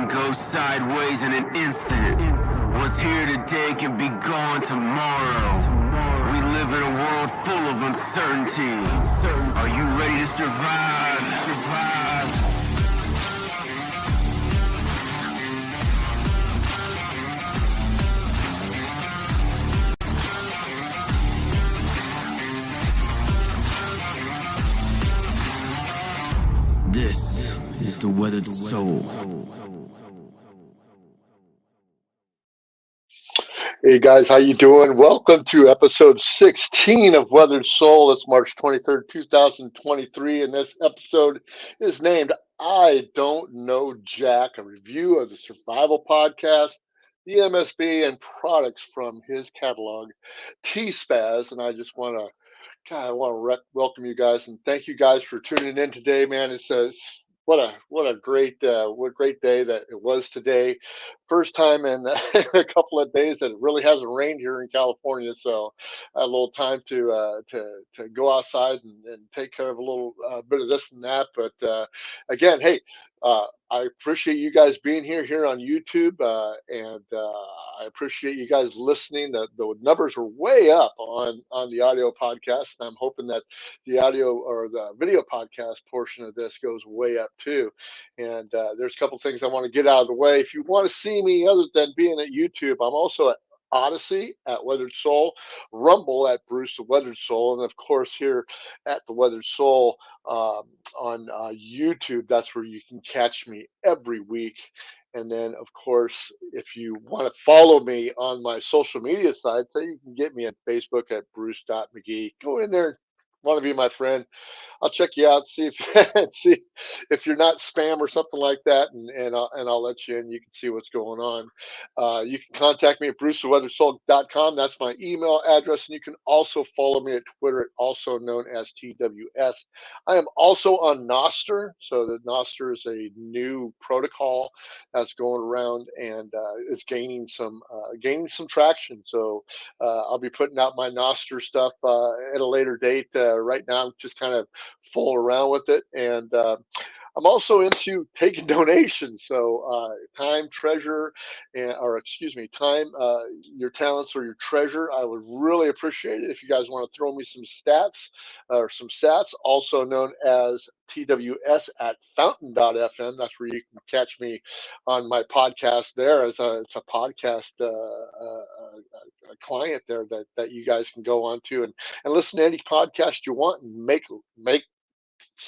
can go sideways in an instant. What's here today can be gone tomorrow. We live in a world full of uncertainty. Are you ready to survive? This is the Weathered Soul. Hey guys, how you doing? Welcome to episode 16 of Weathered Soul. It's March 23rd, 2023, and this episode is named I Don't Know Jack, a review of the survival podcast, the MSB, and products from his catalog, TSPAZ. And I just want to welcome you guys and thank you guys for tuning in today, man. What a great day that it was today. First time in a couple of days that it really hasn't rained here in California, so I had a little time to go outside and take care of a little bit of this and that. But again, hey, I appreciate you guys being here on YouTube, and I appreciate you guys listening. The numbers are way up on the audio podcast, and I'm hoping that the audio or the video podcast portion of this goes way up too. And there's a couple things I want to get out of the way. If you want to see me other than being at YouTube, I'm also at Odyssey at Weathered Soul, Rumble at Bruce the Weathered Soul, and of course here at the Weathered Soul on YouTube. That's where you can catch me every week. And then, of course, if you want to follow me on my social media sites, so you can get me at Facebook at bruce.mcgee. Go in there, want to be my friend. I'll check you out, see if you're not spam or something like that, and I'll let you in. You can see what's going on. You can contact me at brucetheweathersoul.com. That's my email address, and you can also follow me at Twitter, also known as TWS. I am also on Nostr, so the Nostr is a new protocol that's going around, and it's gaining some traction. So I'll be putting out my Nostr stuff at a later date. Right now, I'm just kind of fool around with it, and I'm also into taking donations. So time, treasure, time, your talents or your treasure. I would really appreciate it if you guys want to throw me some stats, also known as TWS at fountain.fm. That's where you can catch me on my podcast there. It's a podcast client there that you guys can go on to and listen to any podcast you want and make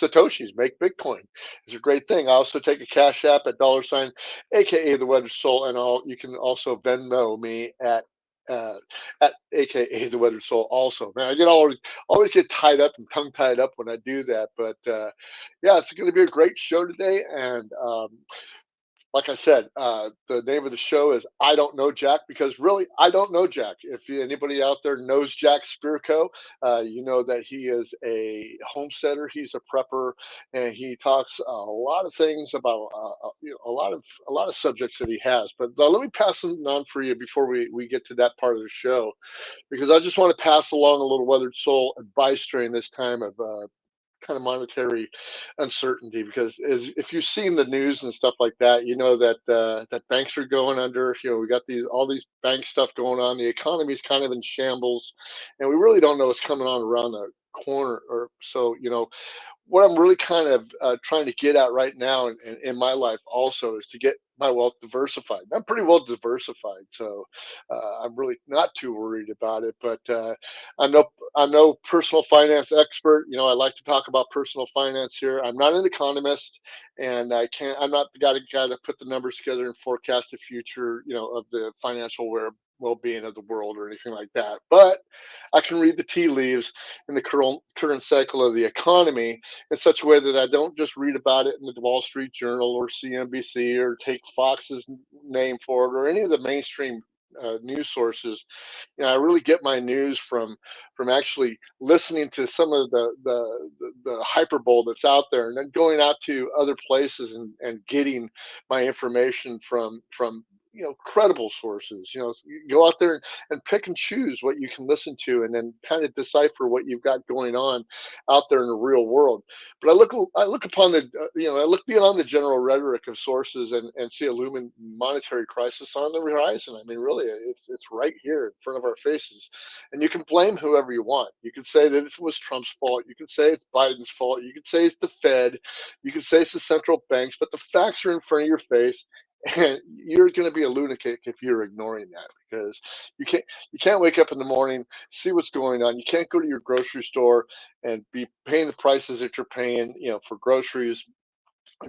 Satoshis, make Bitcoin. It's a great thing. I also take a Cash App at $, aka the Weathered Soul, and you can also Venmo me at aka the Weathered Soul also. Man, I always get tied up and tongue tied up when I do that. But yeah, it's going to be a great show today, and like I said, the name of the show is I Don't Know Jack, because really, I don't know Jack. If anybody out there knows Jack Spirko, you know that he is a homesteader. He's a prepper, and he talks a lot of things about a lot of subjects that he has. But let me pass them on for you before we get to that part of the show, because I just want to pass along a little Weathered Soul advice during this time of kind of monetary uncertainty, because if you've seen the news and stuff like that, you know that that banks are going under. You know, we got all these bank stuff going on. The economy's kind of in shambles, and we really don't know what's coming on around the corner. Or so, you know, what I'm really kind of trying to get at right now in my life also is to get my wealth diversified. I'm pretty well diversified, so I'm really not too worried about it. But I'm no personal finance expert. You know, I like to talk about personal finance here. I'm not an economist, and I'm not the guy to put the numbers together and forecast the future, you know, of the financial well-being of the world or anything like that. But I can read the tea leaves in the current cycle of the economy in such a way that I don't just read about it in the Wall Street Journal or CNBC or take Fox's name for it or any of the mainstream news sources. You know, I really get my news from actually listening to some of the hyperbole that's out there, and then going out to other places and getting my information from credible sources. You go out there and pick and choose what you can listen to, and then kind of decipher what you've got going on out there in the real world. But I look upon I look beyond the general rhetoric of sources, and see a looming monetary crisis on the horizon. I mean, really, it's right here in front of our faces, and you can blame whoever you want. You can say that it was Trump's fault. You can say it's Biden's fault. You can say it's the Fed. You can say it's the central banks. But the facts are in front of your face, and you're going to be a lunatic if you're ignoring that, because you can't you can't wake up in the morning, see what's going on. You can't go to your grocery store and be paying the prices that you're paying, for groceries,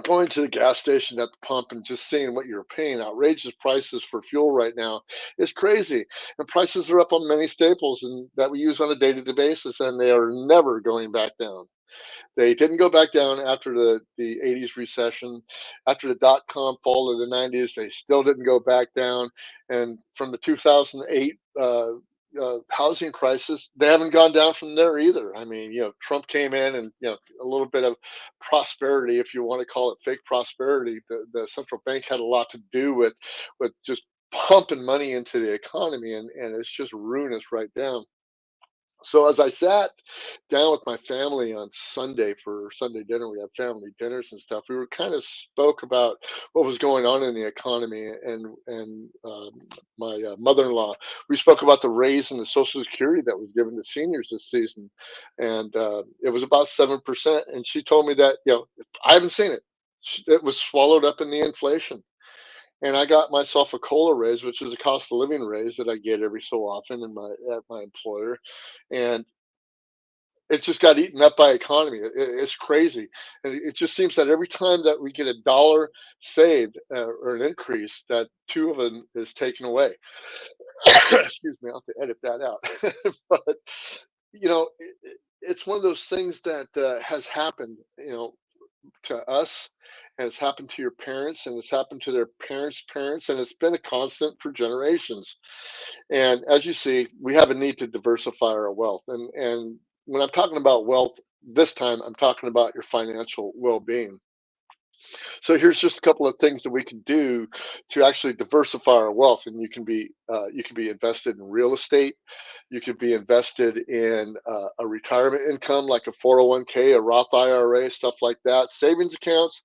going to the gas station at the pump and just seeing what you're paying. Outrageous prices for fuel right now is crazy, and prices are up on many staples and that we use on a day-to-day basis, and they are never going back down. They didn't go back down after the 80s recession. After the dot-com fall of the 90s, they still didn't go back down. And from the 2008 housing crisis, they haven't gone down from there either. I mean, Trump came in, and, a little bit of prosperity, if you want to call it fake prosperity. The central bank had a lot to do with just pumping money into the economy, and it's just ruinous right now. So as I sat down with my family on Sunday for Sunday dinner, we have family dinners and stuff. We were kind of spoke about what was going on in the economy, and my mother-in-law. We spoke about the raise in the Social Security that was given to seniors this season, and it was about 7%. And she told me that I haven't seen it. It was swallowed up in the inflation. And I got myself a COLA raise, which is a cost of living raise that I get every so often at my employer, and it just got eaten up by economy. It's crazy, and it just seems that every time that we get a dollar saved, or an increase, that two of them is taken away. Excuse me, I'll have to edit that out. But it's one of those things that has happened, to us, and it's happened to your parents, and it's happened to their parents' parents, and it's been a constant for generations. And as you see, we have a need to diversify our wealth. And when I'm talking about wealth, this time I'm talking about your financial well-being. So here's just a couple of things that we can do to actually diversify our wealth. And you can be invested in real estate. You could be invested in a retirement income like a 401k, a Roth IRA, stuff like that. Savings accounts.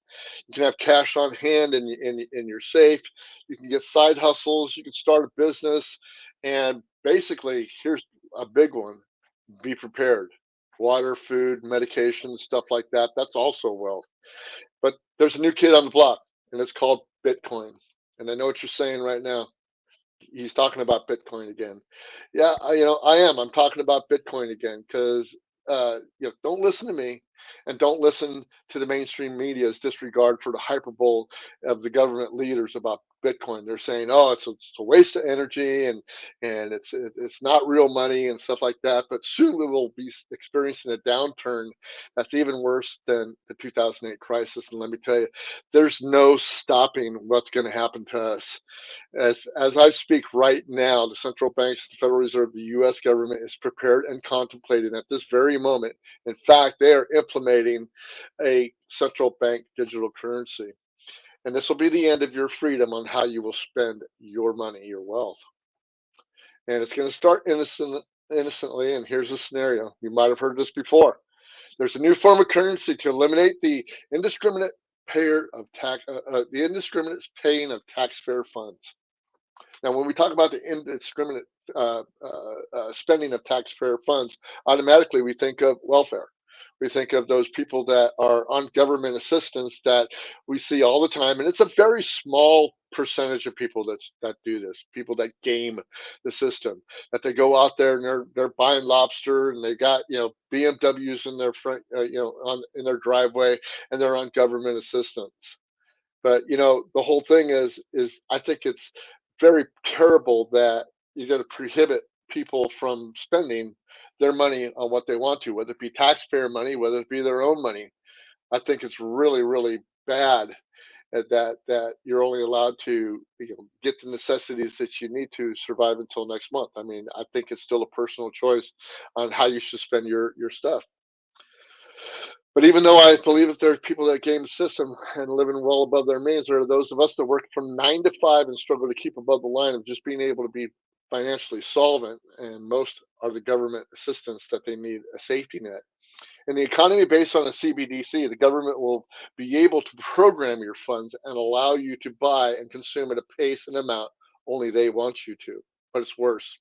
You can have cash on hand in your safe. You can get side hustles. You can start a business. And basically, here's a big one: be prepared. Water, food, medication, stuff like that. That's also wealth. But there's a new kid on the block, and it's called Bitcoin. And I know what you're saying right now. He's talking about Bitcoin again. Yeah, I am. I'm talking about Bitcoin again because don't listen to me, and don't listen to the mainstream media's disregard for the hyperbole of the government leaders about Bitcoin. They're saying, "Oh, it's a waste of energy, and it's not real money and stuff like that." But soon we will be experiencing a downturn that's even worse than the 2008 crisis. And let me tell you, there's no stopping what's going to happen to us. As I speak right now, the central banks, the Federal Reserve, the U.S. government is prepared and contemplating at this very moment. In fact, they are implementing a central bank digital currency. And this will be the end of your freedom on how you will spend your money, your wealth. And it's going to start innocently. And here's the scenario. You might have heard this before. There's a new form of currency to eliminate the indiscriminate the indiscriminate paying of taxpayer funds. Now, when we talk about the indiscriminate spending of taxpayer funds, automatically we think of welfare. We think of those people that are on government assistance that we see all the time, and it's a very small percentage of people that do this. People that game the system, that they go out there and they're buying lobster, and they got BMWs in their front, on in their driveway, and they're on government assistance. But the whole thing is I think it's very terrible that you're going to prohibit people from spending their money on what they want to, whether it be taxpayer money, whether it be their own money. I think it's really, really bad that you're only allowed to get the necessities that you need to survive until next month. I mean, I think it's still a personal choice on how you should spend your stuff. But even though I believe that there's people that game the system and living well above their means, there are those of us that work from 9 to 5 and struggle to keep above the line of just being able to be financially solvent. And most are the government assistance that they need a safety net. In the economy based on a CBDC, the government will be able to program your funds and allow you to buy and consume at a pace and amount only they want you to. But it's worse.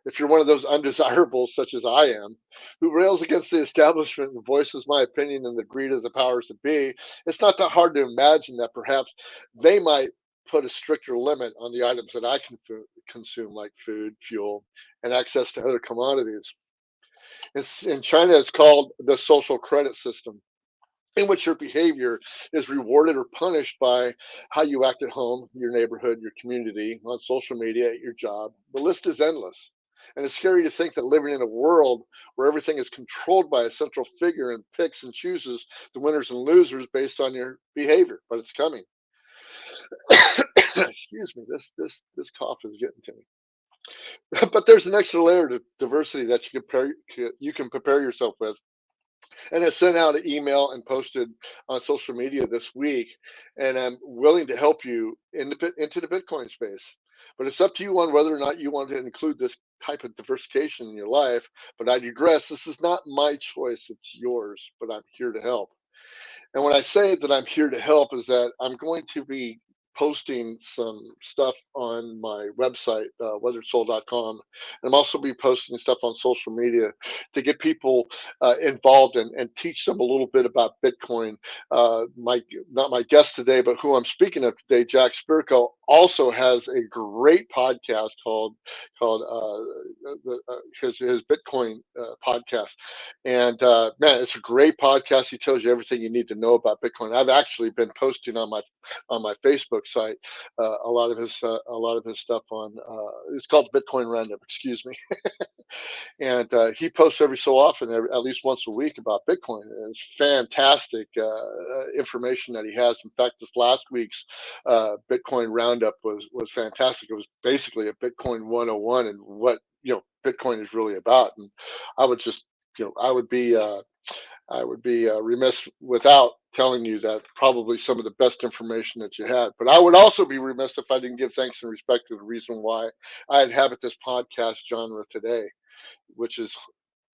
If you're one of those undesirables, such as I am, who rails against the establishment and voices my opinion in the greed of the powers that be, it's not that hard to imagine that perhaps they might put a stricter limit on the items that I can consume, like food, fuel, and access to other commodities. In China, it's called the social credit system, in which your behavior is rewarded or punished by how you act at home, your neighborhood, your community, on social media, at your job. The list is endless. And it's scary to think that living in a world where everything is controlled by a central figure and picks and chooses the winners and losers based on your behavior. But it's coming. Excuse me, this cough is getting to me. But there's an extra layer to diversity that you can prepare yourself with, and I sent out an email and posted on social media this week. And I'm willing to help you into the Bitcoin space. But it's up to you on whether or not you want to include this type of diversification in your life. But I digress. This is not my choice, it's yours. But I'm here to help. And when I say that I'm here to help, is that I'm going to be posting some stuff on my website, weatheredsoul.com. And I'm also be posting stuff on social media to get people involved and teach them a little bit about Bitcoin. My Not my guest today, but who I'm speaking of today, Jack Spirko, also has a great podcast called his Bitcoin podcast. And man, it's a great podcast. He tells you everything you need to know about Bitcoin. I've actually been posting on my Facebook site a lot of his stuff on. It's called Bitcoin Roundup. Excuse me. And he posts every so often, at least once a week, about Bitcoin. And it's fantastic information that he has. In fact, this last week's Bitcoin Roundup was fantastic. It was basically a Bitcoin 101 and what Bitcoin is really about. And I would just I would be remiss without telling you that probably some of the best information that you had. But I would also be remiss if I didn't give thanks and respect to the reason why I inhabit this podcast genre today, which is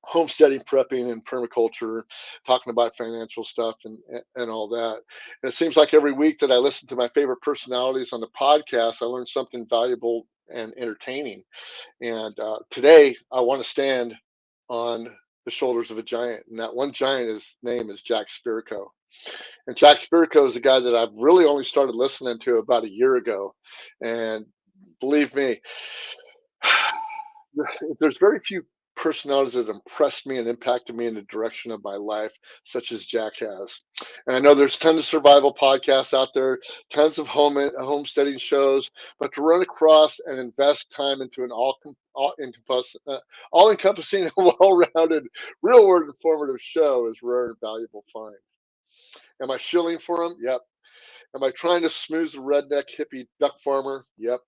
homesteading, prepping, and permaculture, talking about financial stuff and all that. And it seems like every week that I listen to my favorite personalities on the podcast, I learn something valuable and entertaining. And today, I want to stand on the shoulders of a giant, and that one giant, his name is Jack Spirko. And Jack Spirko is a guy that I've really only started listening to about a year ago. And believe me, there's very few personalities that impressed me and impacted me in the direction of my life, such as Jack has. And I know there's tons of survival podcasts out there, tons of homesteading shows, but to run across and invest time into an all encompassing, well-rounded, real world informative show is rare and valuable find. Am I shilling for him? Yep. Am I trying to smooze the redneck hippie duck farmer? Yep.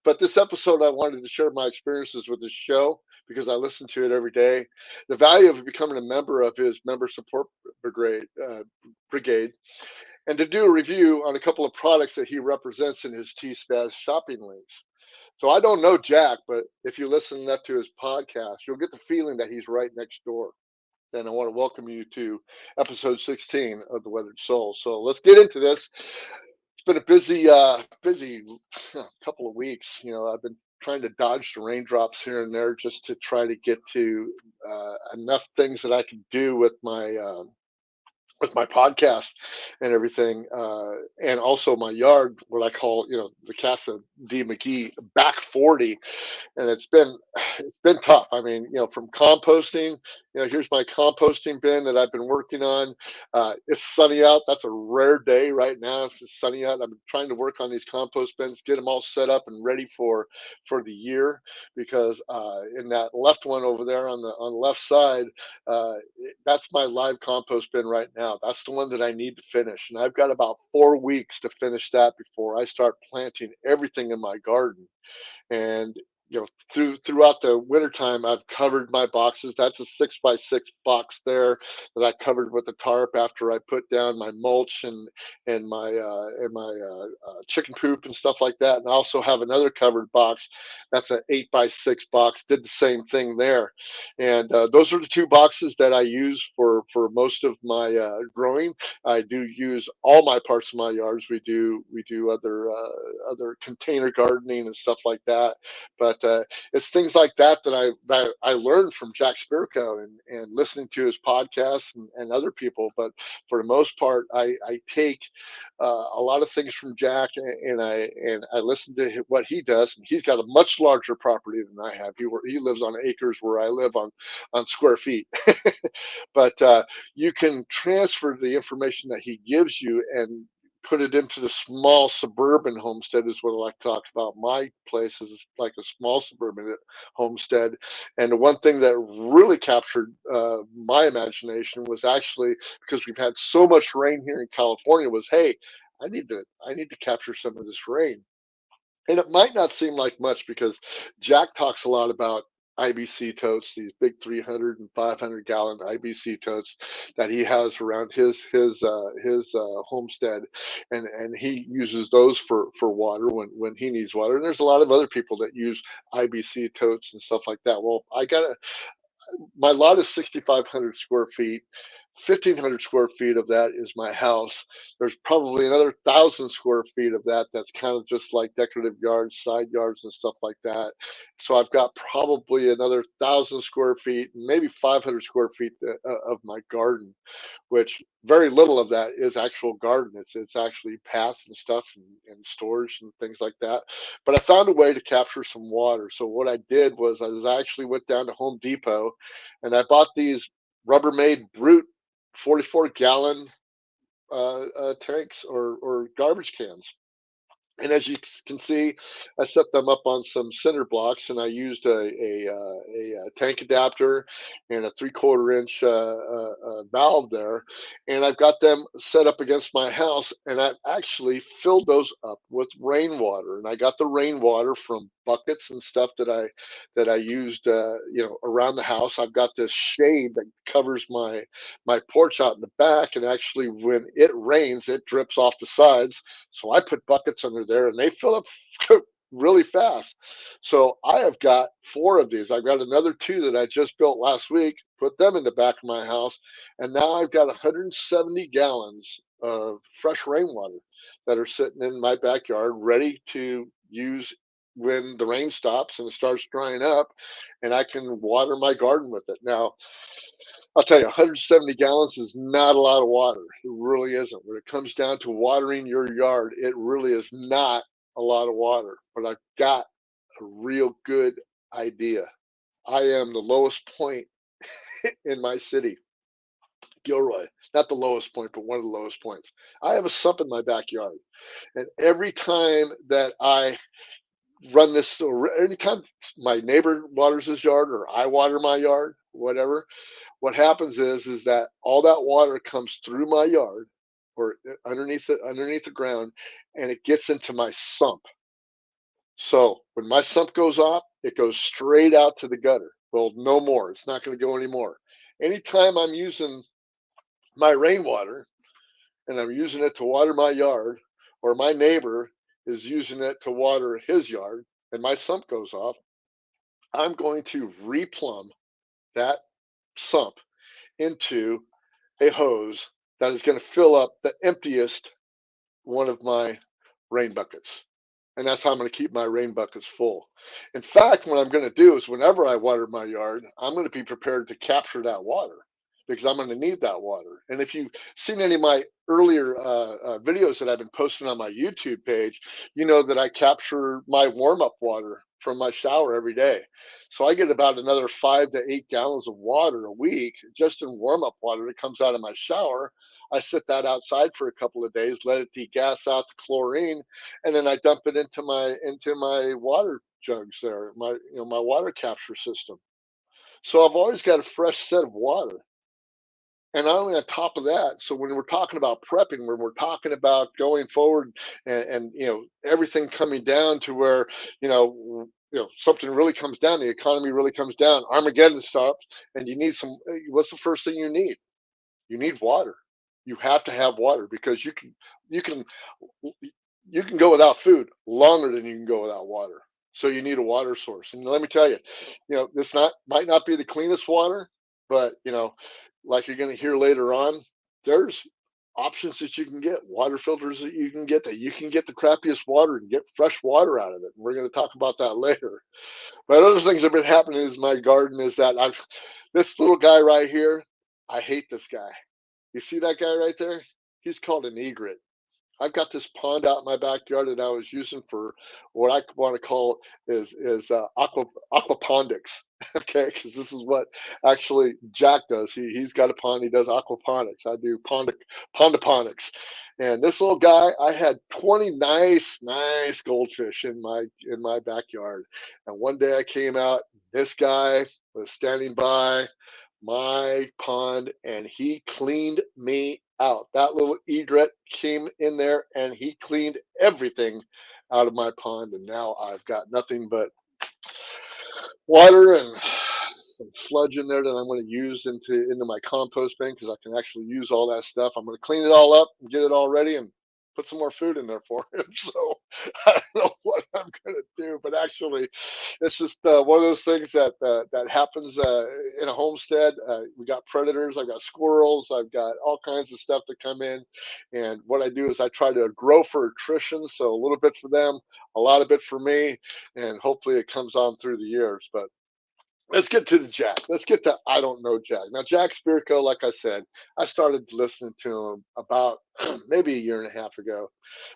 But this episode, I wanted to share my experiences with the show because I listen to it every day. The value of becoming a member of his member support brigade, and to do a review on a couple of products that he represents in his TSPAZ shopping links. So I don't know Jack, but if you listen enough to his podcast, you'll get the feeling that he's right next door. And I want to welcome you to episode 16 of The Weathered Soul. So let's get into this. It's been a busy couple of weeks. I've been trying to dodge the raindrops here and there just to try to get to enough things that I can do with my podcast and everything, and also my yard, what I call, the Casa D McGee back 40. And it's been tough. I mean, from composting, here's my composting bin that I've been working on. It's sunny out. That's a rare day right now. It's sunny out. I'm trying to work on these compost bins, get them all set up and ready for the year, because in that left one over there on the left side, that's my live compost bin right now. That's the one that I need to finish, and I've got about 4 weeks to finish that before I start planting everything in my garden. And throughout the wintertime, I've covered my boxes. That's a 6x6 box there that I covered with a tarp after I put down my mulch and my chicken coop and stuff like that. And I also have another covered box. That's an 8x6 box. Did the same thing there. And those are the two boxes that I use for most of my growing. I do use all my parts of my yards. We do other container gardening and stuff like that. But it's things like that I learned from Jack Spirko and listening to his podcasts and other people. But for the most part, I take a lot of things from Jack, and I listen to what he does. And he's got a much larger property than I have. He lives on acres where I live on square feet. But you can transfer the information that he gives you and put it into the small suburban homestead is what I like to talk about. My place is like a small suburban homestead. And the one thing that really captured my imagination was actually because we've had so much rain here in California was, hey, I need to capture some of this rain. And it might not seem like much because Jack talks a lot about IBC totes, these big 300 and 500 gallon IBC totes that he has around his homestead, and he uses those for water when he needs water. And there's a lot of other people that use IBC totes and stuff like that. Well, my lot is 6,500 square feet. 1,500 square feet of that is my house. There's probably another 1,000 square feet of that that's kind of just like decorative yards, side yards, and stuff like that. So I've got probably another 1,000 square feet, maybe 500 square feet of my garden, which very little of that is actual garden. It's actually paths and stuff and storage and things like that. But I found a way to capture some water. So what I did was I actually went down to Home Depot and I bought these Rubbermaid Brute 44 gallon tanks or garbage cans. And as you can see, I set them up on some cinder blocks, and I used a tank adapter and a 3/4 inch valve there, and I've got them set up against my house, and I've actually filled those up with rainwater, and I got the rainwater from buckets and stuff that I used, around the house. I've got this shade that covers my porch out in the back, and actually, when it rains, it drips off the sides, so I put buckets under there and they fill up really fast. So I have got four of these. I've got another two that I just built last week, put them in the back of my house. And now I've got 170 gallons of fresh rainwater that are sitting in my backyard ready to use when the rain stops and it starts drying up, and I can water my garden with it. Now, I'll tell you, 170 gallons is not a lot of water. It really isn't. When it comes down to watering your yard, it really is not a lot of water. But I've got a real good idea. I am the lowest point in my city, Gilroy. Not the lowest point, but one of the lowest points. I have a sump in my backyard. And every time that I run this, or anytime my neighbor waters his yard or I water my yard, whatever, what happens is that all that water comes through my yard or underneath the ground, and it gets into my sump. So when my sump goes off, it goes straight out to the gutter. Well, no more. It's not going to go anymore. Anytime I'm using my rainwater and I'm using it to water my yard, or my neighbor is using it to water his yard, and my sump goes off, I'm going to replumb that sump into a hose that is going to fill up the emptiest one of my rain buckets. And that's how I'm going to keep my rain buckets full. In fact, what I'm going to do is whenever I water my yard, I'm going to be prepared to capture that water because I'm going to need that water. And if you've seen any of my earlier videos that I've been posting on my YouTube page, you know that I capture my warm up water from my shower every day. So I get about another 5 to 8 gallons of water a week just in warm up water that comes out of my shower. I sit that outside for a couple of days, let it degas out the chlorine, and then I dump it into my water jugs there, my water capture system. So I've always got a fresh set of water. and not only on top of that, so when we're talking about prepping, when we're talking about going forward and everything coming down to where something really comes down, the economy really comes down, Armageddon stops, and you need some. What's the first thing you need? You need water. You have to have water because you can you can go without food longer than you can go without water. So you need a water source. And let me tell you, this not might not be the cleanest water, but like you're going to hear later on, there's options that you can get, water filters that you can get the crappiest water and get fresh water out of it. And we're going to talk about that later. But other things that have been happening in my garden is that I've this little guy right here. I hate this guy. You see that guy right there? He's called an egret. I've got this pond out in my backyard that I was using for what I want to call is aquaponics. Okay, because this is what actually Jack does. He's got a pond. He does aquaponics. I do pondoponics. And this little guy, I had 20 nice goldfish in my backyard. And one day I came out. This guy was standing by my pond and he cleaned me out. That little egret came in there and he cleaned everything out of my pond. And now I've got nothing but water and some sludge in there that I'm going to use into my compost bin because I can actually use all that stuff. I'm going to clean it all up and get it all ready and put some more food in there for him. So I don't know what I'm going to do, but actually, it's just one of those things that happens in a homestead. We got predators. I've got squirrels. I've got all kinds of stuff that come in, and what I do is I try to grow for attrition. So a little bit for them, a lot of it for me, and hopefully it comes on through the years. But let's get to the Jack. Let's get to I don't know Jack. Now Jack Spirko, like I said, I started listening to him about maybe a year and a half ago,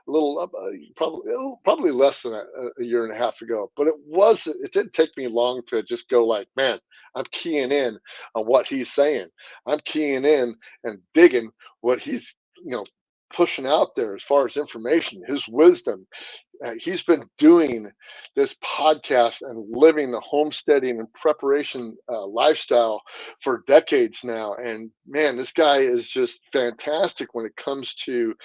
a little probably less than a year and a half ago. But it didn't take me long to just go like, man, I'm keying in on what he's saying. I'm keying in and digging what he's pushing out there as far as information, his wisdom. He's been doing this podcast and living the homesteading and preparation lifestyle for decades now. And man, this guy is just fantastic when it comes to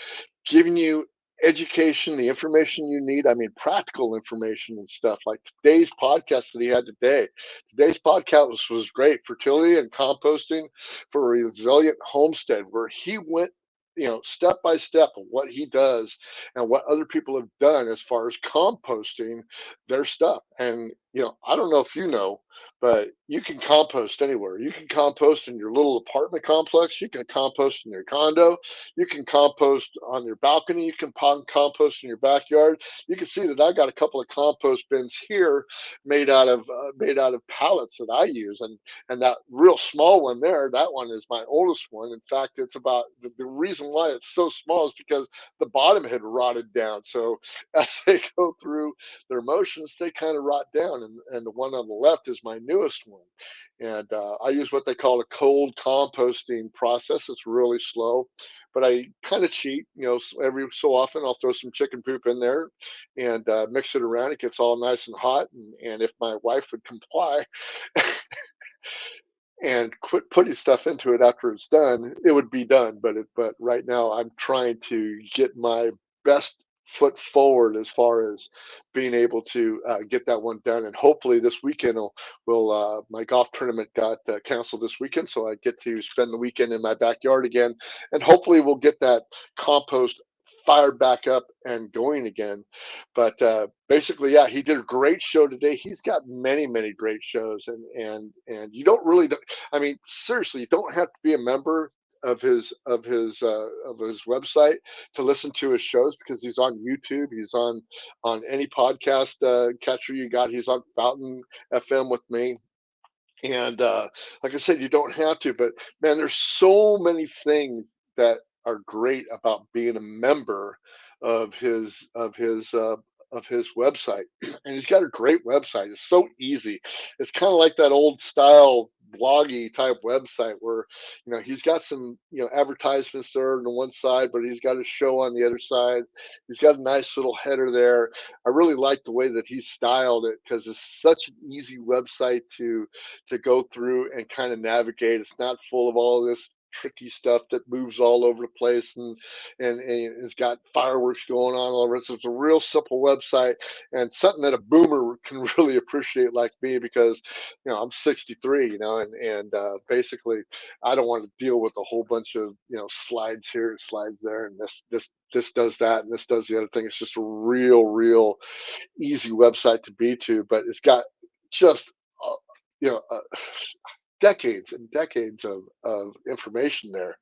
giving you education, the information you need. I mean, practical information and stuff like today's podcast that he had today. Today's podcast was great. Fertility and composting for a resilient homestead, where he went step by step of what he does and what other people have done as far as composting their stuff. And I don't know if you know, but you can compost anywhere. You can compost in your little apartment complex. You can compost in your condo. You can compost on your balcony. You can compost in your backyard. You can see that I got a couple of compost bins here made out of pallets that I use, and that real small one there, that one is my oldest one. In fact, it's about the reason why it's so small is because the bottom had rotted down. So as they go through their motions, they kind of rot down, and the one on the left is my newest one. And I use what they call a cold composting process. It's really slow, but I kind of cheat. Every so often I'll throw some chicken poop in there and mix it around. It gets all nice and hot. And if my wife would comply and quit putting stuff into it after it's done, it would be done. But right now I'm trying to get my best foot forward as far as being able to get that one done. And hopefully this weekend will my golf tournament got canceled this weekend, so I get to spend the weekend in my backyard again, and hopefully we'll get that compost fired back up and going again. But basically, yeah, he did a great show today. He's got many great shows, and you don't really, I mean, seriously, you don't have to be a member of his website to listen to his shows, because he's on YouTube. He's on any podcast catcher you got. He's on Fountain FM with me. And like I said, you don't have to, but man, there's so many things that are great about being a member of his website. And he's got a great website. It's so easy. It's kind of like that old style bloggy type website where he's got some advertisements there on the one side, but he's got a show on the other side. He's got a nice little header there. I really like the way that he styled it, because it's such an easy website to go through and kind of navigate. It's not full of all this tricky stuff that moves all over the place, and it's got fireworks going on all over it. So it's a real simple website, and something that a boomer can really appreciate like me, because I'm 63, and basically I don't want to deal with a whole bunch of slides here and slides there, and this does that, and this does the other thing. It's just a real easy website to be to, but it's got just uh, you know uh, decades and decades of information there.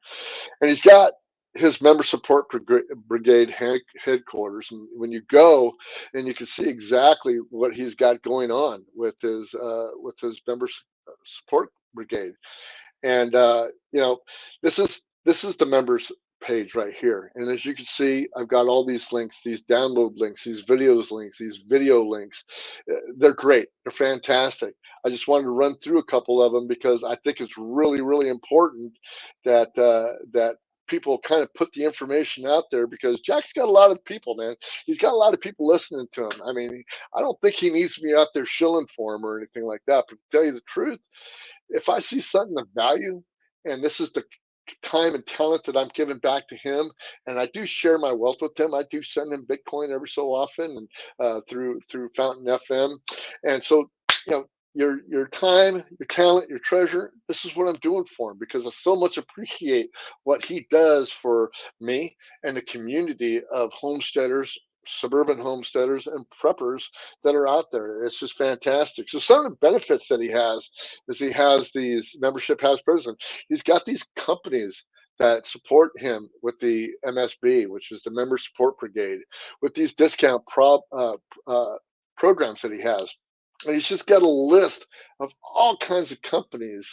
And he's got his member support brigade headquarters, and when you go, and you can see exactly what he's got going on with his member support brigade. And this is the members page right here. And as you can see, I've got all these links, these download links, these videos links, these video links. They're great. They're fantastic. I just wanted to run through a couple of them because I think it's really important that people kind of put the information out there, because Jack's got a lot of people, man. He's got a lot of people listening to him. I mean, I don't think he needs me out there shilling for him or anything like that. But to tell you the truth, if I see something of value, and this is the time and talent that I'm giving back to him, and I do share my wealth with him. I do send him Bitcoin every so often, and through Fountain FM, and so your time, your talent, your treasure. This is what I'm doing for him, because I so much appreciate what he does for me and the community of homesteaders, suburban homesteaders, and preppers that are out there. It's just fantastic. So some of the benefits that he has is he has these membership has president. He's got these companies that support him with the MSB, which is the Member Support Brigade, with these discount programs that he has. And he's just got a list of all kinds of companies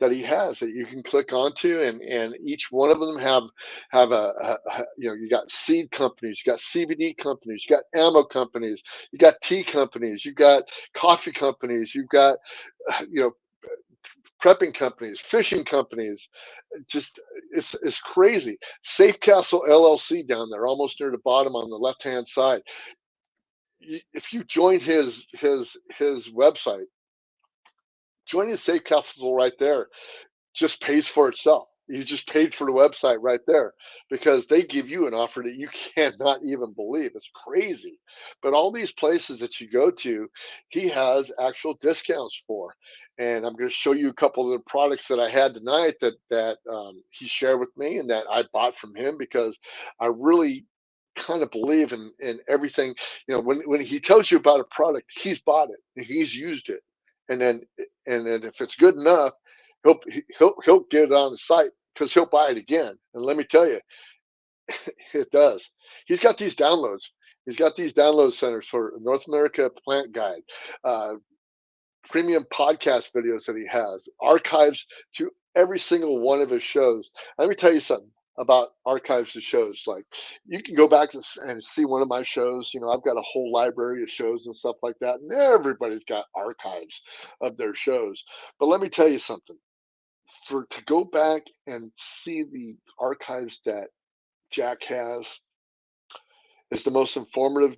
that he has that you can click onto, and each one of them have you got seed companies, you got CBD companies, you got ammo companies, you got tea companies, you got coffee companies, you've got you know prepping companies, fishing companies. Just it's crazy. Safe Castle LLC down there, almost near the bottom on the left hand side. If you join his website, joining Safe Castle right there just pays for itself. You just paid for the website right there, because they give you an offer that you cannot even believe. It's crazy. But all these places that you go to, he has actual discounts for. And I'm going to show you a couple of the products that I had tonight that he shared with me and that I bought from him, because I really kind of believe in everything. When he tells you about a product, he's bought it, he's used it, and then if it's good enough, he'll he'll get it on the site, because he'll buy it again. And let me tell you, it does. He's got these downloads. He's got these download centers for North America Plant Guide, uh, premium podcast videos that he has, archives to every single one of his shows. Let me tell you something about archives of shows. Like, you can go back and see one of my shows. I've got a whole library of shows and stuff like that, and everybody's got archives of their shows. But let me tell you something. To go back and see the archives that Jack has is the most informative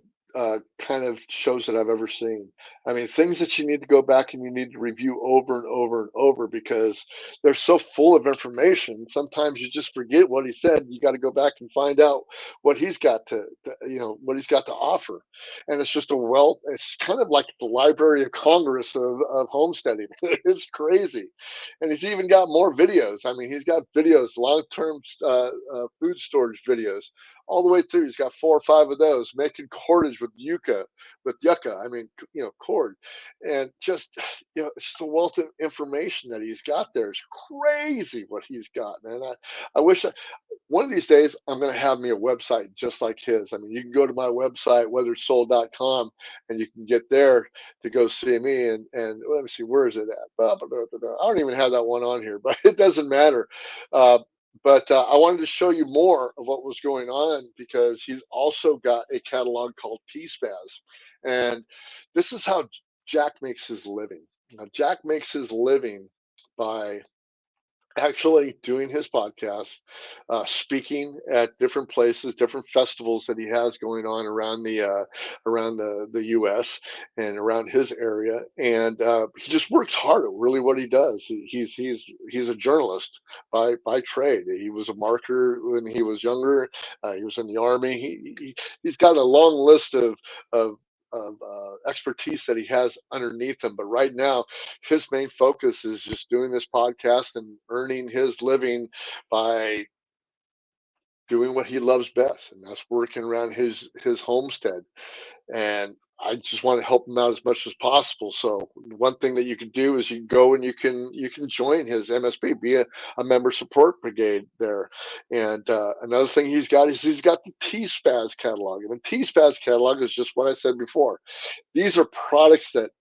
kind of shows that I've ever seen. I mean, things that you need to go back and you need to review over and over and over, because they're so full of information. Sometimes you just forget what he said. You got to go back and find out what he's got what he's got to offer. And it's just a wealth. It's kind of like the Library of Congress of homesteading. It's crazy. And he's even got more videos. I mean, he's got videos, long-term food storage videos, all the way through. He's got 4 or 5 of those, making cordage with yucca. I mean, cord, and just it's just the wealth of information that he's got there. It's crazy what he's got, man. I wish one of these days I'm going to have me a website just like his. I mean, you can go to my website, weatheredsoul.com, and you can get there to go see me. And let me see, where is it at? Blah, blah, blah, blah. I don't even have that one on here, but it doesn't matter. Uh, but I wanted to show you more of what was going on, because he's also got a catalog called TSPAZ. And this is how Jack makes his living. Now, Jack makes his living by actually doing his podcast, speaking at different places, different festivals that he has going on around the U.S. and around his area, and he just works hard at really what he does. He's a journalist by trade. He was a marketer when he was younger. He was in the army. He's got a long list of expertise that he has underneath him. But right now, his main focus is just doing this podcast and earning his living by doing what he loves best, and that's working around his homestead. And I just want to help him out as much as possible. So one thing that you can do is you can go and you can join his MSB, be a member support brigade there. And another thing he's got is he's got the TSPAZ catalog, and the TSPAZ catalog is just what I said before. These are products that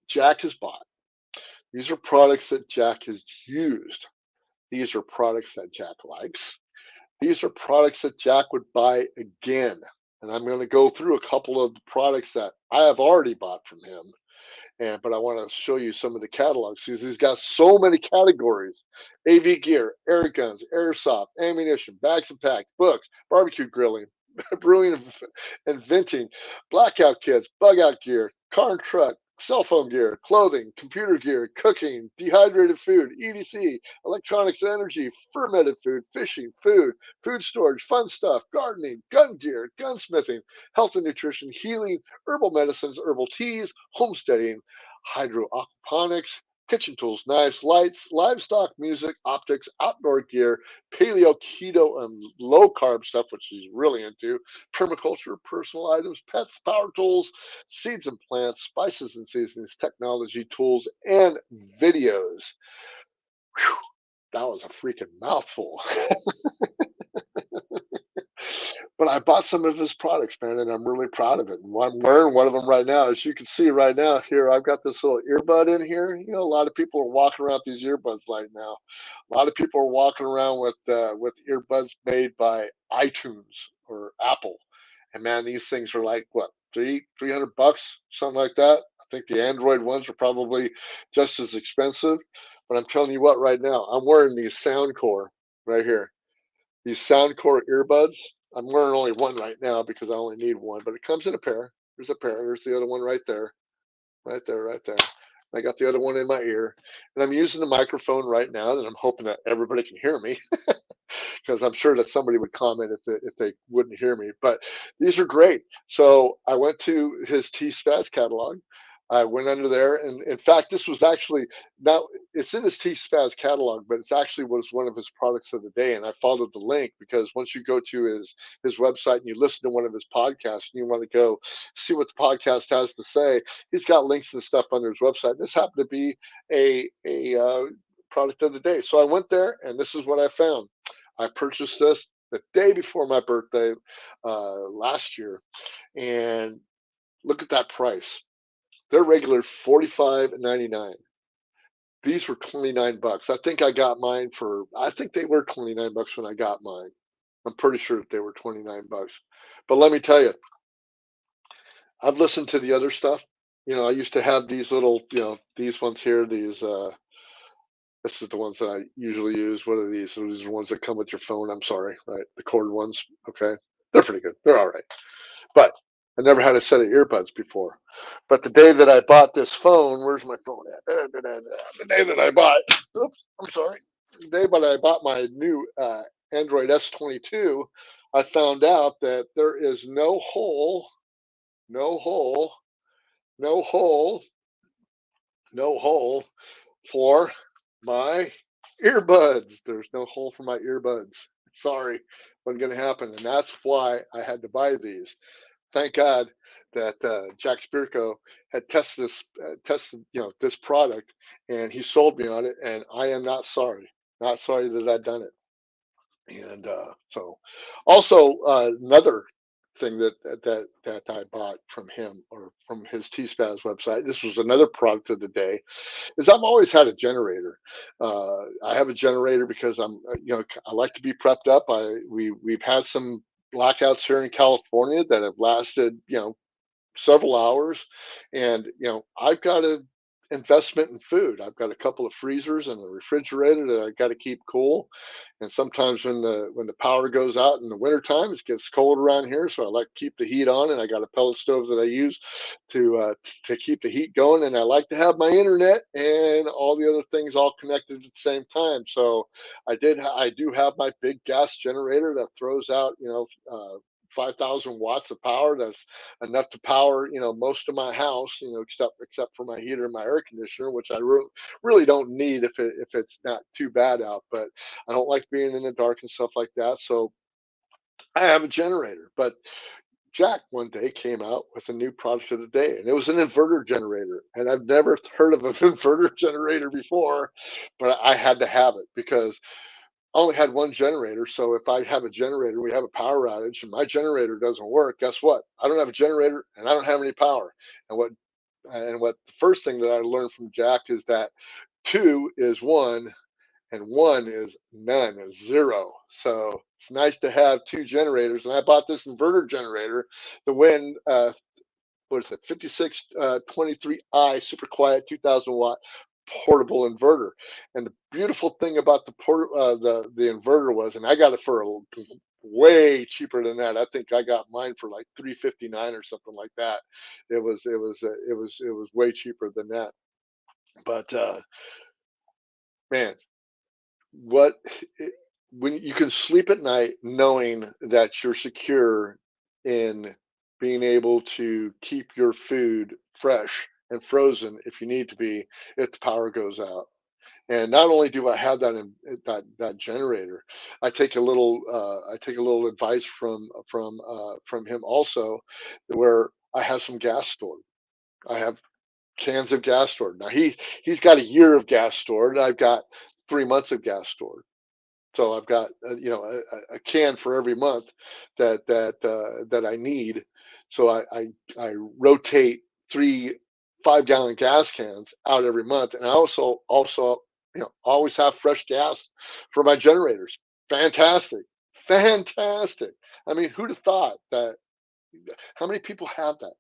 Jack has bought. These are products that Jack has used. These are products that Jack likes. These are products that Jack would buy again. And I'm going to go through a couple of the products that I have already bought from him. But I want to show you some of the catalogs. He's got so many categories: AV gear, air guns, airsoft, ammunition, bags and packs, books, barbecue grilling, brewing and venting, blackout kits, bug out gear, car and truck, cell phone gear, clothing, computer gear, cooking, dehydrated food, EDC, electronics, energy, fermented food, fishing, food storage, fun stuff, gardening, gun gear, gunsmithing, health and nutrition, healing, herbal medicines, herbal teas, homesteading, hydroaquaponics, kitchen tools, knives, lights, livestock, music, optics, outdoor gear, paleo, keto, and low carb stuff, which he's really into, permaculture, personal items, pets, power tools, seeds and plants, spices and seasonings, technology, tools, and videos. Whew, that was a freaking mouthful. But I bought some of his products, man, and I'm really proud of it. And I'm wearing one of them right now. As you can see right now here, I've got this little earbud in here. You know, a lot of people are walking around with these earbuds right now. A lot of people are walking around with earbuds made by iTunes or Apple. And man, these things are like what, 300 bucks, something like that. I think the Android ones are probably just as expensive. But I'm telling you what, right now, I'm wearing these Soundcore right here. These Soundcore earbuds. I'm wearing only one right now because I only need one, but it comes in a pair. There's a pair. There's the other one right there, right there, right there. I got the other one in my ear, and I'm using the microphone right now, and I'm hoping that everybody can hear me because I'm sure that somebody would comment if they wouldn't hear me. But these are great. So I went to his TSPAZ catalog. I went under there, and in fact, this was actually now it's in his TSPAZ catalog, but it's actually was one of his products of the day. And I followed the link because once you go to his website and you listen to one of his podcasts and you want to go see what the podcast has to say, he's got links and stuff under his website. This happened to be a product of the day, so I went there, and this is what I found. I purchased this the day before my birthday last year, and look at that price. They're regular $45.99. These were 29 bucks. I think I got mine for. I think they were 29 bucks when I got mine. I'm pretty sure that they were 29 bucks. But let me tell you, I've listened to the other stuff. You know, I used to have these little, these ones here. This is the ones that I usually use. What are these? These are the ones that come with your phone. I'm sorry, right? The cord ones. Okay, they're pretty good. They're all right. But I never had a set of earbuds before. But the day that I bought this phone, where's my phone at? The day that I bought, oops, I'm sorry. The day that I bought my new Android S22, I found out that there is no hole, no hole, no hole, no hole for my earbuds. There's no hole for my earbuds. Sorry, wasn't going to happen. And that's why I had to buy these. Thank God that Jack Spirko had tested this product, and he sold me on it, and I am not sorry, not sorry that I've done it. And so, also another thing that I bought from him or from his TSPAZ website. This was another product of the day. Is I've always had a generator. I have a generator because I like to be prepped up. We've had some blackouts here in California that have lasted several hours, and I've got to investment in food. I've got a couple of freezers and a refrigerator that I got to keep cool. And sometimes when the power goes out in the wintertime, it gets cold around here, so I like to keep the heat on. And I got a pellet stove that I use to keep the heat going. And I like to have my internet and all the other things all connected at the same time. So I do have my big gas generator that throws out 5,000 watts of power. That's enough to power, most of my house, except for my heater and my air conditioner, which I really don't need if it's not too bad out. But I don't like being in the dark and stuff like that. So I have a generator. But Jack one day came out with a new product of the day, and it was an inverter generator. And I've never heard of an inverter generator before, but I had to have it because I only had one generator. So if I have a generator, we have a power outage, and my generator doesn't work. Guess what? I don't have a generator, and I don't have any power. And what the first thing that I learned from Jack is that two is one, and one is none, is zero. So it's nice to have two generators. And I bought this inverter generator, the Win what is it, 5623i super quiet 2000 watt portable inverter. And the beautiful thing about the inverter was, and I got it for way cheaper than that. I think I got mine for like 359 or something like that. It was way cheaper than that. But man, what when you can sleep at night knowing that you're secure in being able to keep your food fresh and frozen if you need to be, if the power goes out. And not only do I have that in that generator, I take a little advice from him also, where I have some gas stored. I have cans of gas stored. Now he's got a year of gas stored. I've got 3 months of gas stored. So I've got a can for every month that I need. So I rotate 3 5-gallon gas cans out every month, and I also always have fresh gas for my generators. Fantastic, fantastic. I mean, who'd have thought that? How many people have that?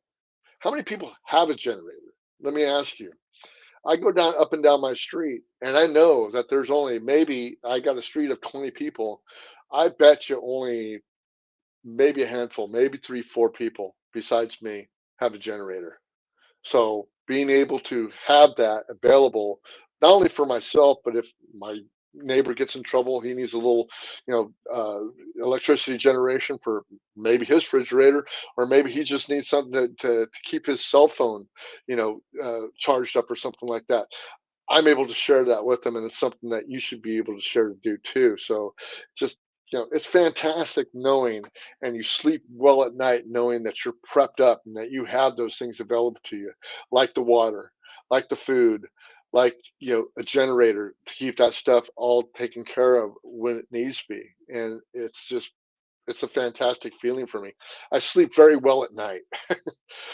How many people have a generator? Let me ask you. I go down up and down my street, and I know that there's only maybe I got a street of 20 people. I bet you only maybe a handful, maybe 3, 4 people besides me have a generator. So being able to have that available, not only for myself, but if my neighbor gets in trouble, he needs a little, electricity generation for maybe his refrigerator, or maybe he just needs something to keep his cell phone, charged up or something like that. I'm able to share that with them, and it's something that you should be able to share to do too. So just, it's fantastic knowing, and you sleep well at night knowing that you're prepped up and that you have those things available to you, like the water, like the food, like, a generator to keep that stuff all taken care of when it needs to be. And it's a fantastic feeling for me. I sleep very well at night.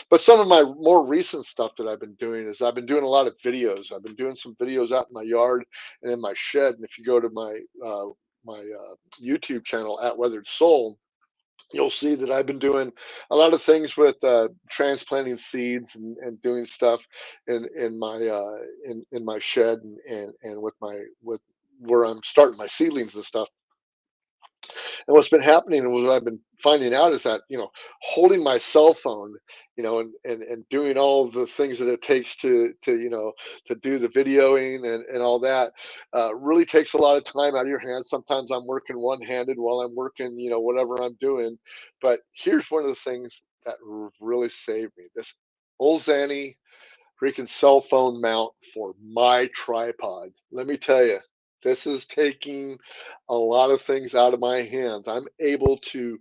But some of my more recent stuff that I've been doing is I've been doing a lot of videos. I've been doing some videos out in my yard and in my shed. And if you go to my YouTube channel at Weathered Soul, you'll see that I've been doing a lot of things with transplanting seeds and doing stuff in my shed and with where I'm starting my seedlings and stuff. And what's been happening and what I've been finding out is that, holding my cell phone, and doing all of the things that it takes to do the videoing and all that, really takes a lot of time out of your hands. Sometimes I'm working one handed while I'm working, whatever I'm doing. But here's one of the things that really saved me: this old Zanny freaking cell phone mount for my tripod. Let me tell you, this is taking a lot of things out of my hands. I'm able to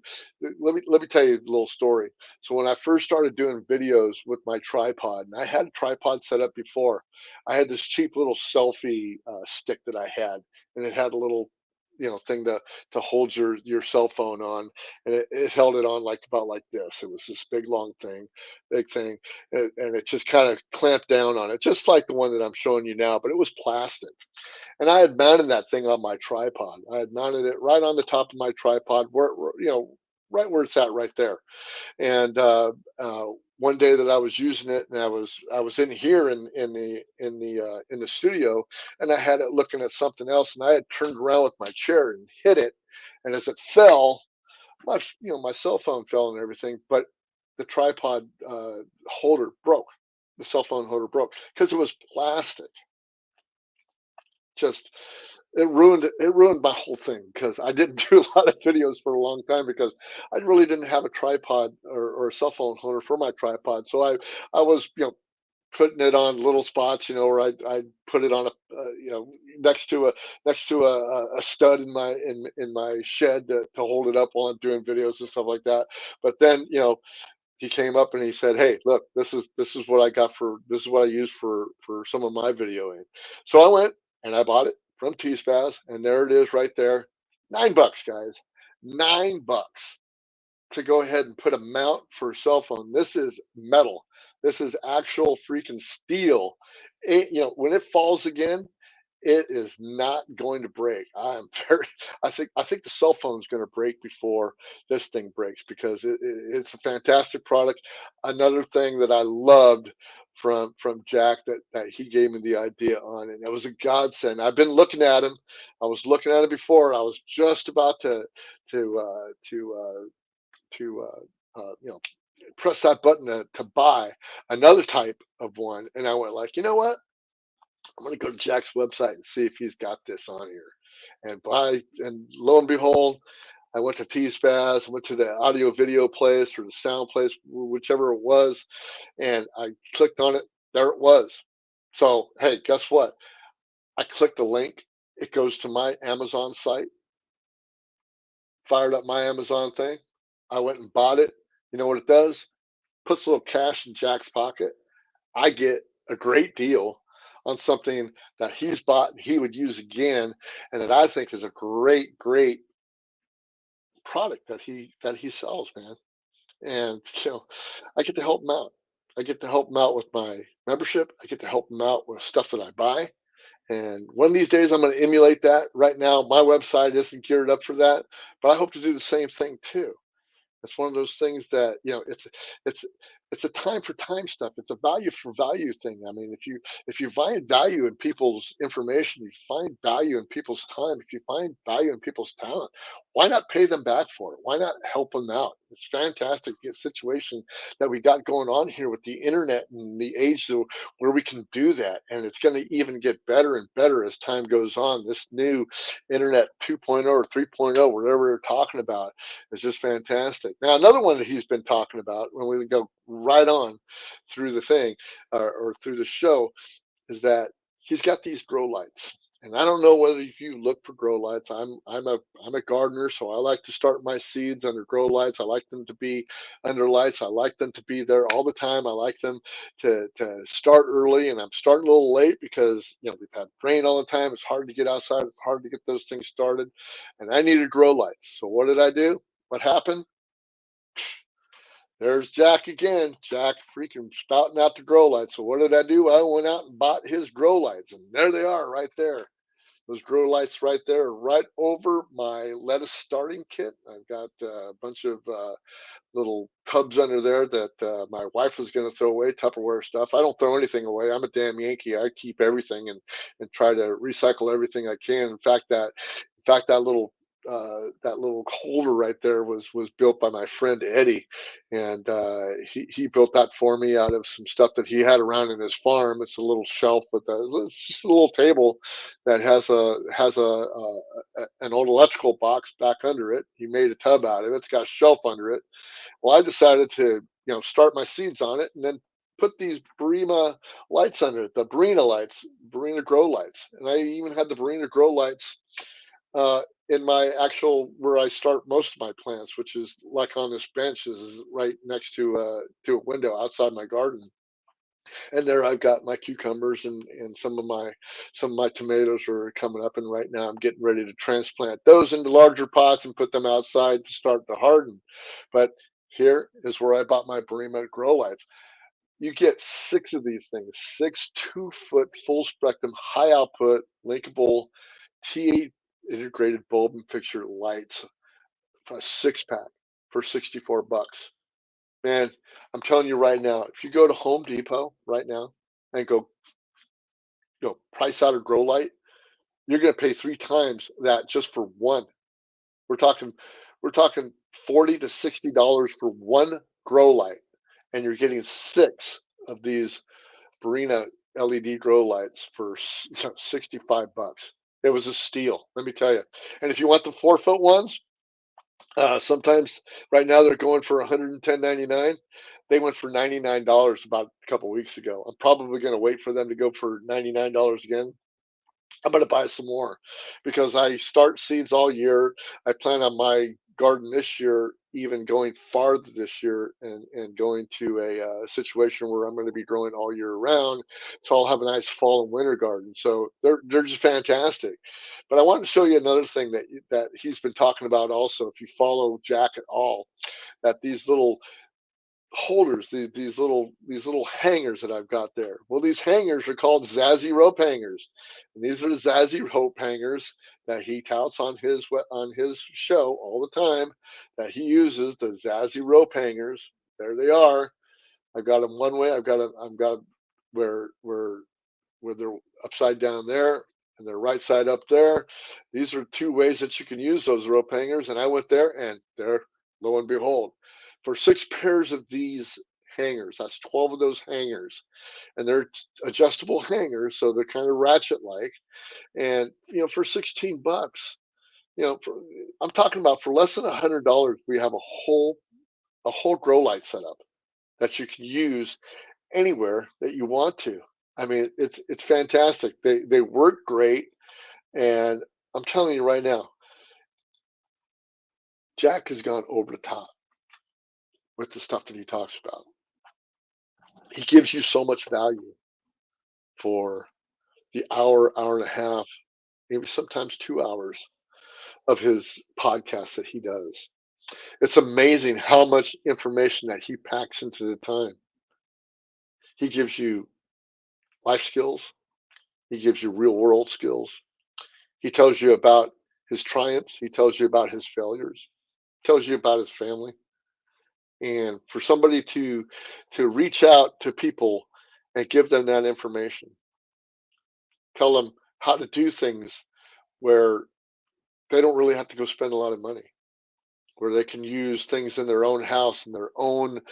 let me tell you a little story. So when I first started doing videos with my tripod, and I had a tripod set up before, I had this cheap little selfie stick that I had, and it had a little thing to hold your cell phone on, and it held it on like about like this. It was this big thing, and it just kind of clamped down on it, just like the one that I'm showing you now, but it was plastic. And I had mounted that thing on my tripod. I had mounted it right on the top of my tripod, right where it's at right there. And one day that I was using it, and I was in here in the studio, and I had it looking at something else, and I had turned around with my chair and hit it, and as it fell, my cell phone fell and everything, but the tripod holder broke. The cell phone holder broke because it was plastic. Just it ruined my whole thing because I didn't do a lot of videos for a long time because I really didn't have a tripod or a cell phone holder for my tripod. So I was putting it on little spots, where I put it on a next to a stud in my shed to hold it up while I'm doing videos and stuff like that. But then he came up and he said, "Hey, look, this is what I got for this is what I use for some of my videoing." So I went and I bought it from TSPAZ, and there it is right there, $9, guys, $9 to go ahead and put a mount for a cell phone. This is metal. This is actual freaking steel. When it falls again, it is not going to break. I'm very. I think the cell phone is going to break before this thing breaks because it's a fantastic product. Another thing that I loved from Jack that he gave me the idea on, and it was a godsend. I've been looking at him. I was looking at it before. I was just about to uh, to uh, to press that button to buy another type of one, and I went like, you know what? I'm going to go to Jack's website and see if he's got this on here. And lo and behold, I went to TSPAZ, I went to the audio video place or the sound place, whichever it was, and I clicked on it. There it was. So, hey, guess what? I clicked the link. It goes to my Amazon site, fired up my Amazon thing. I went and bought it. You know what it does? Puts a little cash in Jack's pocket. I get a great deal on something that he's bought and he would use again, and that I think is a great, great product that he sells, man. And I get to help him out. I get to help him out with my membership. I get to help him out with stuff that I buy. And one of these days, I'm going to emulate that. Right now, my website isn't geared up for that, but I hope to do the same thing too. It's one of those things that it's it's a time for time stuff. It's a value for value thing. I mean, if you find value in people's information, you find value in people's time, if you find value in people's talent, why not pay them back for it? Why not help them out? It's fantastic situation that we got going on here with the internet and the age where we can do that, and it's going to even get better and better as time goes on. This new internet 2.0 or 3.0, whatever they're talking about, is just fantastic. Now, another one that he's been talking about, when we go right on through the thing or through the show, is that he's got these grow lights. And I don't know whether if you look for grow lights. I'm a gardener, so I like to start my seeds under grow lights. I like them to be under lights. I like them to be there all the time. I like them to start early, and I'm starting a little late because we've had rain all the time. It's hard to get outside. It's hard to get those things started, and I needed grow lights. So what did I do? What happened? There's Jack again. Jack freaking spouting out the grow lights. So what did I do? I went out and bought his grow lights, and there they are right there. Those grow lights right there, right over my lettuce starting kit. I've got a bunch of little tubs under there that my wife was going to throw away, Tupperware stuff. I don't throw anything away. I'm a damn Yankee. I keep everything and try to recycle everything I can. In fact, that little holder right there was built by my friend Eddie, and he built that for me out of some stuff that he had around in his farm. It's a little shelf with it's just a little table that has an old electrical box back under it. He made a tub out of it. It's got a shelf under it. Well, I decided to start my seeds on it and then put these Barima lights under it, the Barina lights, Barina grow lights, and I even had the Barina grow lights in my actual where I start most of my plants, which is like on this bench, is right next to a window outside my garden. And there I've got my cucumbers and some of my tomatoes are coming up, and right now I'm getting ready to transplant those into larger pots and put them outside to start to harden. But here is where I bought my Barima grow lights. You get six of these things, six 2-foot full spectrum high output linkable T8 integrated bulb and fixture lights, a 6-pack for 64 bucks. Man, I'm telling you right now, if you go to Home Depot right now and go, price out a grow light, you're going to pay 3 times that just for one. We're talking, we're talking $40 to $60 for one grow light, and you're getting 6 of these Barina LED grow lights for 65 bucks. It was a steal, let me tell you. And if you want the 4-foot ones, sometimes right now they're going for $110.99. They went for $99 about a couple weeks ago. I'm probably going to wait for them to go for $99 again. I'm going to buy some more because I start seeds all year. I plan on my garden this year, even going farther this year and going to a situation where I'm going to be growing all year round. So I'll have a nice fall and winter garden. So they're just fantastic. But I want to show you another thing that he's been talking about also. If you follow Jack at all, that these little holders, these little hangers that I've got there. Well, these hangers are called Zazzy rope hangers, and these are the Zazzy rope hangers that he touts on his show all the time. That he uses the Zazzy rope hangers. There they are. I've got them one way. I've got where they're upside down there and they're right side up there. These are 2 ways that you can use those rope hangers. And I went there and there, lo and behold, for 6 pairs of these hangers, that's 12 of those hangers. And they're adjustable hangers, so they're kind of ratchet like. And for 16 bucks, I'm talking about for less than $100, we have a whole grow light setup that you can use anywhere that you want to. I mean, it's fantastic. They work great, and I'm telling you right now, Jack has gone over the top with the stuff that he talks about. He gives you so much value for the hour and a half, maybe sometimes 2 hours of his podcast that he does. It's amazing how much information that he packs into the time. He gives you life skills. He gives you real world skills. He tells you about his triumphs. He tells you about his failures. He tells you about his family. And for somebody to reach out to people and give them that information, tell them how to do things where they don't really have to go spend a lot of money, where they can use things in their own house and their own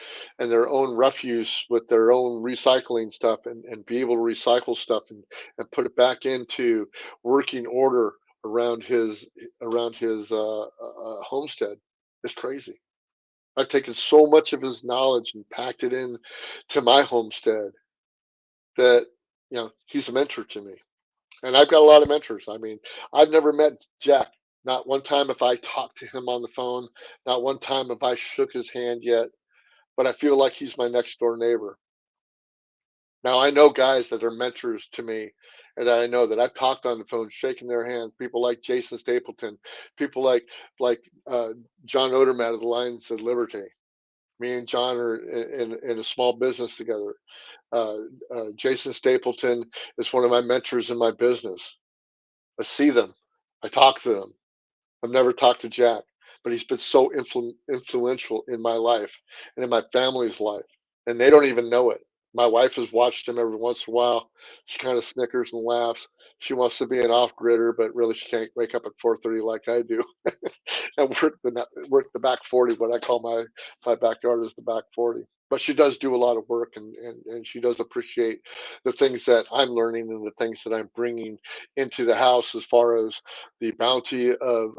refuse with their own recycling stuff and be able to recycle stuff and put it back into working order around his homestead. It's crazy. I've taken so much of his knowledge and packed it in to my homestead that he's a mentor to me. And I've got a lot of mentors. I mean, I've never met Jack. Not one time have I talked to him on the phone. Not one time have I shook his hand yet. But I feel like he's my next door neighbor. Now I know guys that are mentors to me, and I know that I've talked on the phone, shaking their hands. People like Jason Stapleton, people like John Odermatt of the Lions of Liberty. Me and John are in a small business together. Jason Stapleton is one of my mentors in my business. I see them. I talk to them. I've never talked to Jack, but he's been so influential in my life and in my family's life, and they don't even know it. My wife has watched him every once in a while. She kind of snickers and laughs. She wants to be an off-gridder, but really she can't wake up at 4:30 like I do and work the back 40. What I call my backyard is the back 40. But she does do a lot of work, and she does appreciate the things that I'm learning and the things that I'm bringing into the house as far as the bounty of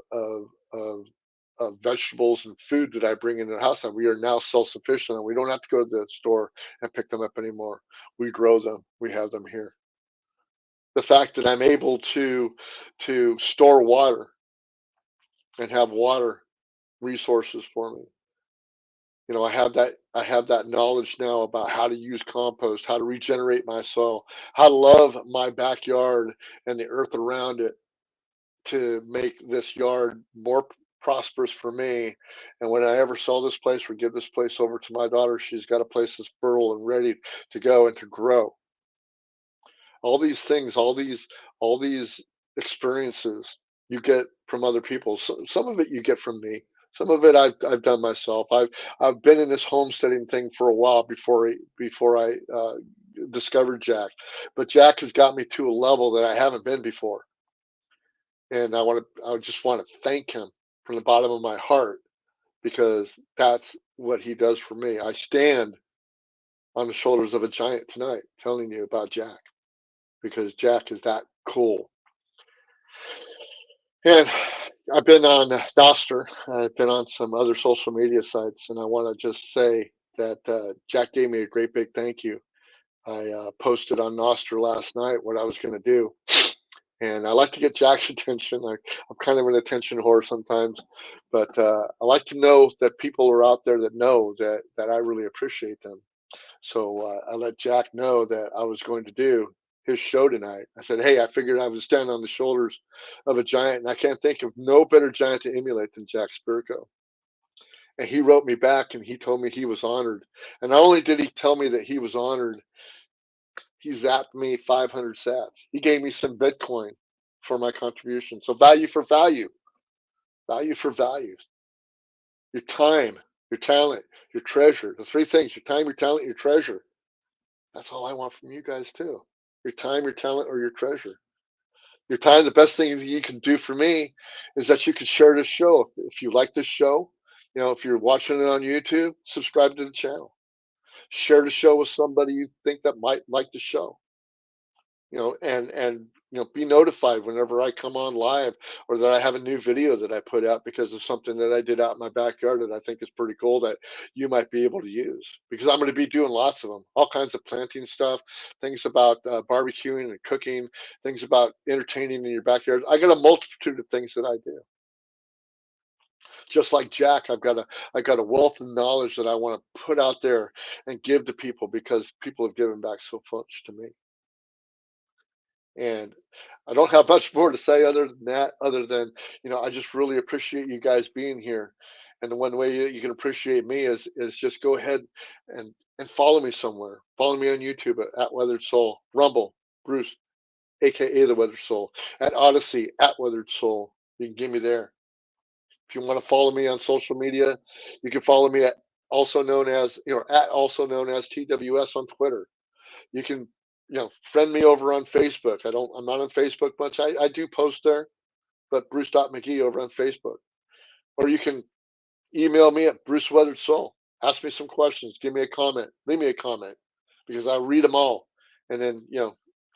vegetables and food that I bring into the house. And we are now self-sufficient, and we don't have to go to the store and pick them up anymore. We grow them. We have them here. The fact that I'm able to store water and have water resources for me. I have that knowledge now about how to use compost, how to regenerate my soil, how to love my backyard and the earth around it to make this yard more prosperous for me. And when I ever sell this place or give this place over to my daughter, she's got a place that's fertile and ready to go and to grow. All these things, all these experiences you get from other people. So, some of it you get from me. Some of it I've done myself. I've been in this homesteading thing for a while before I discovered Jack, but Jack has got me to a level that I haven't been before, and I just want to thank him from the bottom of my heart because that's what he does for me. I stand on the shoulders of a giant tonight, telling you about Jack because Jack is that cool. And I've been on Noster. I've been on some other social media sites, and I want to just say that Jack gave me a great big thank you. I posted on Noster last night what I was going to do, and I like to get Jack's attention. I'm kind of an attention whore sometimes, but I like to know that people are out there that know that I really appreciate them. So I let Jack know that I was going to do his show tonight. I said, "Hey, I figured I would stand on the shoulders of a giant, and I can't think of no better giant to emulate than Jack Spirko." And he wrote me back, and he told me he was honored. And not only did he tell me that he was honored, he zapped me 500 sats. He gave me some Bitcoin for my contribution. So value for value, value for value. Your time, your talent, your treasure. The three things: your time, your talent, your treasure. That's all I want from you guys too. Your time, your talent, or your treasure. Your time, the best thing that you can do for me is that you can share this show. If you like this show, if you're watching it on YouTube, subscribe to the channel. Share the show with somebody you think that might like the show. And be notified whenever I come on live or that I have a new video that I put out because of something that I did out in my backyard that I think is pretty cool that you might be able to use, because I'm going to be doing lots of them, all kinds of planting stuff, things about barbecuing and cooking, things about entertaining in your backyard. I got a multitude of things that I do. Just like Jack, I got a wealth of knowledge that I want to put out there and give to people because people have given back so much to me. And I don't have much more to say other than that, other than, I just really appreciate you guys being here. And the one way that you can appreciate me is just go ahead and follow me somewhere. Follow me on YouTube at Weathered Soul, Rumble, Bruce, aka the Weathered Soul, at Odyssey at Weathered Soul. You can get me there. If you want to follow me on social media, you can follow me at also known as TWS on Twitter. You can, friend me over on Facebook. I'm not on Facebook much. I do post there, but Bruce.McGee over on Facebook. Or you can email me at Bruce Weathered Soul. Ask me some questions. Give me a comment. Leave me a comment because I read them all. And then,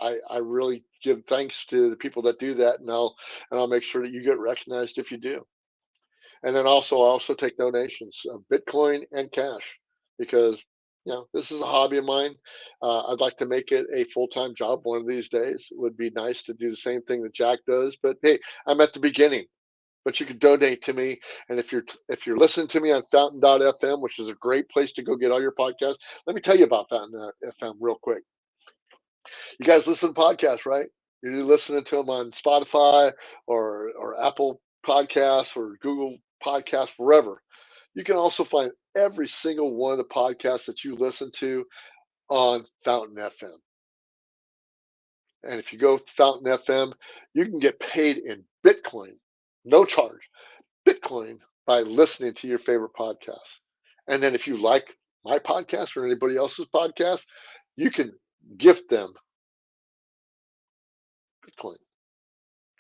I really give thanks to the people that do that, and I'll make sure that you get recognized if you do. And then I also take donations of Bitcoin and cash because this is a hobby of mine. I'd like to make it a full-time job one of these days. It would be nice to do the same thing that Jack does. But hey, I'm at the beginning. But you can donate to me, and if you're listening to me on Fountain.fm, which is a great place to go get all your podcasts, let me tell you about Fountain.fm real quick. You guys listen to podcasts, right? You're listening to them on Spotify or Apple Podcasts or Google Podcasts, wherever. You can also find every single one of the podcasts that you listen to on Fountain FM. And if you go to Fountain FM, you can get paid in Bitcoin, no charge, Bitcoin, by listening to your favorite podcast. And then if you like my podcast or anybody else's podcast, you can gift them Bitcoin.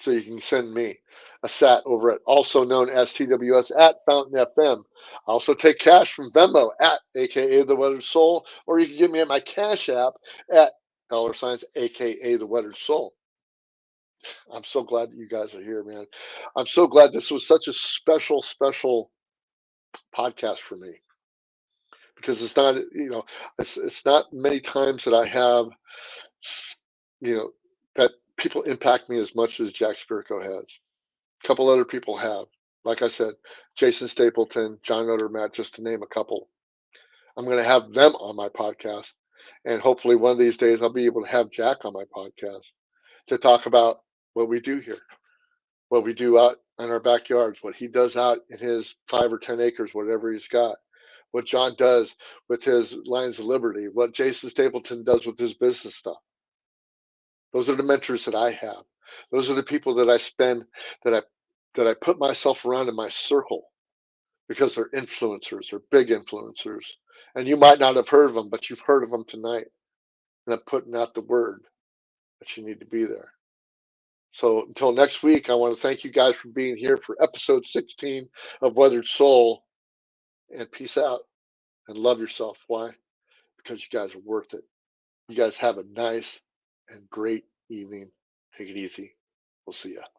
So you can send me a sat over at also known as TWS at Fountain FM. I also take cash from Venmo at aka the Weathered Soul, or you can get me at my Cash App at $ aka the Weathered Soul. I'm so glad that you guys are here, man. I'm so glad this was such a special podcast for me because it's not, it's not many times that I have, that people impact me as much as Jack Spirko has. A couple other people have. Like I said, Jason Stapleton, John Odermatt, just to name a couple. I'm going to have them on my podcast. And hopefully one of these days I'll be able to have Jack on my podcast to talk about what we do here, what we do out in our backyards, what he does out in his 5 or 10 acres, whatever he's got, what John does with his Lions of Liberty, what Jason Stapleton does with his business stuff. Those are the mentors that I have. Those are the people that I spend, that I put myself around in my circle because they're influencers, they're big influencers. And you might not have heard of them, but you've heard of them tonight. And I'm putting out the word that you need to be there. So until next week, I want to thank you guys for being here for episode 16 of Weathered Soul. And peace out and love yourself. Why? Because you guys are worth it. You guys have a nice and great evening. Take it easy. We'll see ya.